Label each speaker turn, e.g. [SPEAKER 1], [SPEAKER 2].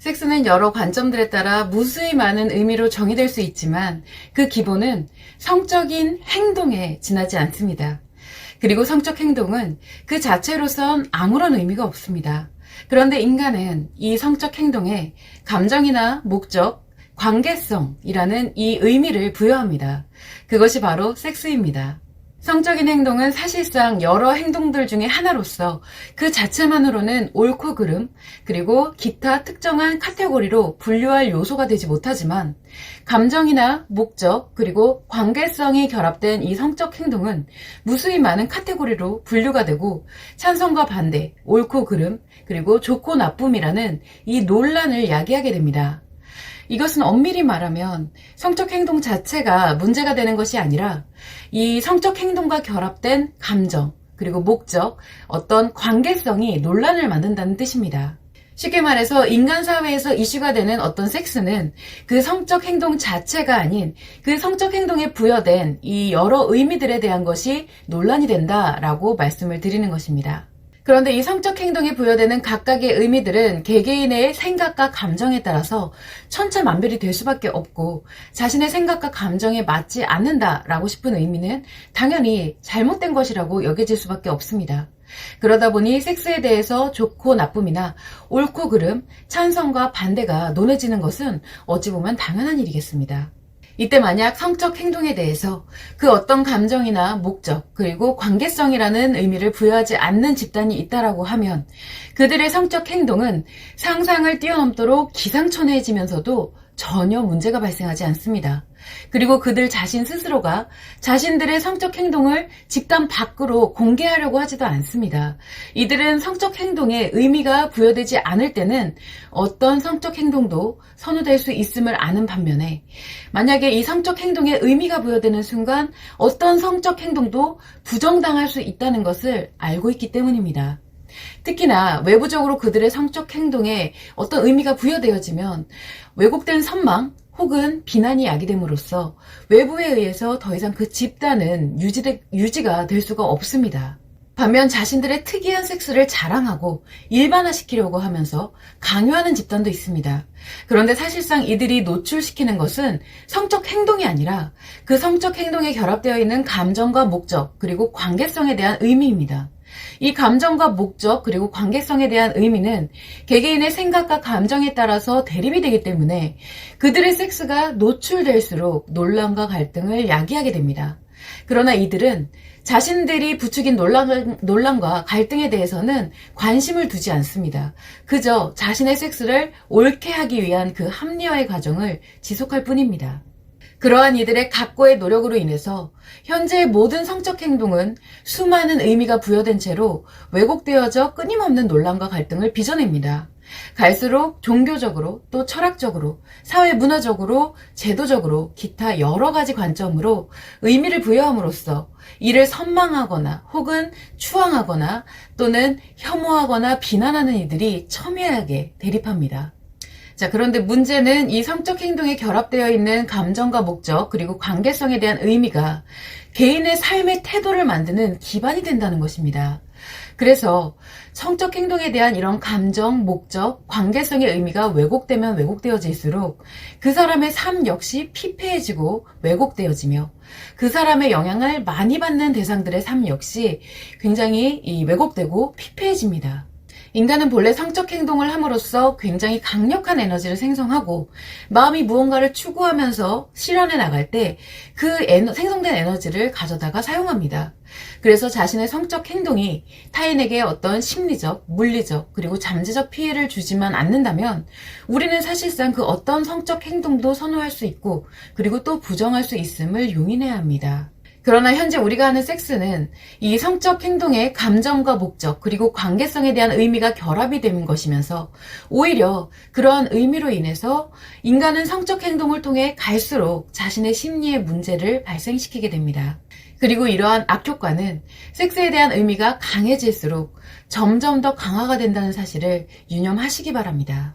[SPEAKER 1] 섹스는 여러 관점들에 따라 무수히 많은 의미로 정의될 수 있지만 그 기본은 성적인 행동에 지나지 않습니다. 그리고 성적 행동은 그 자체로선 아무런 의미가 없습니다. 그런데 인간은 이 성적 행동에 감정이나 목적, 관계성이라는 이 의미를 부여합니다. 그것이 바로 섹스입니다. 성적인 행동은 사실상 여러 행동들 중에 하나로서 그 자체만으로는 옳고 그름, 그리고 기타 특정한 카테고리로 분류할 요소가 되지 못하지만 감정이나 목적, 그리고 관계성이 결합된 이 성적 행동은 무수히 많은 카테고리로 분류가 되고 찬성과 반대, 옳고 그름, 그리고 좋고 나쁨이라는 이 논란을 야기하게 됩니다. 이것은 엄밀히 말하면 성적 행동 자체가 문제가 되는 것이 아니라 이 성적 행동과 결합된 감정, 그리고 목적, 어떤 관계성이 논란을 만든다는 뜻입니다. 쉽게 말해서 인간 사회에서 이슈가 되는 어떤 섹스는 그 성적 행동 자체가 아닌 그 성적 행동에 부여된 이 여러 의미들에 대한 것이 논란이 된다라고 말씀을 드리는 것입니다. 그런데 이 성적 행동에 부여되는 각각의 의미들은 개개인의 생각과 감정에 따라서 천차만별이 될 수밖에 없고 자신의 생각과 감정에 맞지 않는다라고 싶은 의미는 당연히 잘못된 것이라고 여겨질 수밖에 없습니다. 그러다 보니 섹스에 대해서 좋고 나쁨이나 옳고 그름, 찬성과 반대가 논해지는 것은 어찌 보면 당연한 일이겠습니다. 이때 만약 성적 행동에 대해서 그 어떤 감정이나 목적, 그리고 관계성이라는 의미를 부여하지 않는 집단이 있다라고 하면 그들의 성적 행동은 상상을 뛰어넘도록 기상천외해지면서도 전혀 문제가 발생하지 않습니다. 그리고 그들 자신 스스로가 자신들의 성적 행동을 집단 밖으로 공개하려고 하지도 않습니다. 이들은 성적 행동에 의미가 부여되지 않을 때는 어떤 성적 행동도 선호될 수 있음을 아는 반면에 만약에 이 성적 행동에 의미가 부여되는 순간 어떤 성적 행동도 부정당할 수 있다는 것을 알고 있기 때문입니다. 특히나 외부적으로 그들의 성적 행동에 어떤 의미가 부여되어지면 왜곡된 선망 혹은 비난이 야기됨으로써 외부에 의해서 더 이상 그 집단은 유지가 될 수가 없습니다. 반면 자신들의 특이한 섹스를 자랑하고 일반화시키려고 하면서 강요하는 집단도 있습니다. 그런데 사실상 이들이 노출시키는 것은 성적 행동이 아니라 그 성적 행동에 결합되어 있는 감정과 목적 그리고 관계성에 대한 의미입니다. 이 감정과 목적 그리고 관계성에 대한 의미는 개개인의 생각과 감정에 따라서 대립이 되기 때문에 그들의 섹스가 노출될수록 논란과 갈등을 야기하게 됩니다. 그러나 이들은 자신들이 부추긴 논란과 갈등에 대해서는 관심을 두지 않습니다. 그저 자신의 섹스를 옳게 하기 위한 그 합리화의 과정을 지속할 뿐입니다. 그러한 이들의 각고의 노력으로 인해서 현재의 모든 성적 행동은 수많은 의미가 부여된 채로 왜곡되어져 끊임없는 논란과 갈등을 빚어냅니다. 갈수록 종교적으로 또 철학적으로 사회 문화적으로 제도적으로 기타 여러 가지 관점으로 의미를 부여함으로써 이를 선망하거나 혹은 추앙하거나 또는 혐오하거나 비난하는 이들이 첨예하게 대립합니다. 자, 그런데 문제는 이 성적 행동에 결합되어 있는 감정과 목적 그리고 관계성에 대한 의미가 개인의 삶의 태도를 만드는 기반이 된다는 것입니다. 그래서 성적 행동에 대한 이런 감정, 목적, 관계성의 의미가 왜곡되면 왜곡되어질수록 그 사람의 삶 역시 피폐해지고 왜곡되어지며 그 사람의 영향을 많이 받는 대상들의 삶 역시 굉장히 왜곡되고 피폐해집니다. 인간은 본래 성적 행동을 함으로써 굉장히 강력한 에너지를 생성하고 마음이 무언가를 추구하면서 실현해 나갈 때 그 생성된 에너지를 가져다가 사용합니다. 그래서 자신의 성적 행동이 타인에게 어떤 심리적, 물리적, 그리고 잠재적 피해를 주지만 않는다면 우리는 사실상 그 어떤 성적 행동도 선호할 수 있고 그리고 또 부정할 수 있음을 용인해야 합니다. 그러나 현재 우리가 하는 섹스는 이 성적 행동의 감정과 목적 그리고 관계성에 대한 의미가 결합이 되는 것이면서 오히려 그러한 의미로 인해서 인간은 성적 행동을 통해 갈수록 자신의 심리의 문제를 발생시키게 됩니다. 그리고 이러한 악효과는 섹스에 대한 의미가 강해질수록 점점 더 강화가 된다는 사실을 유념하시기 바랍니다.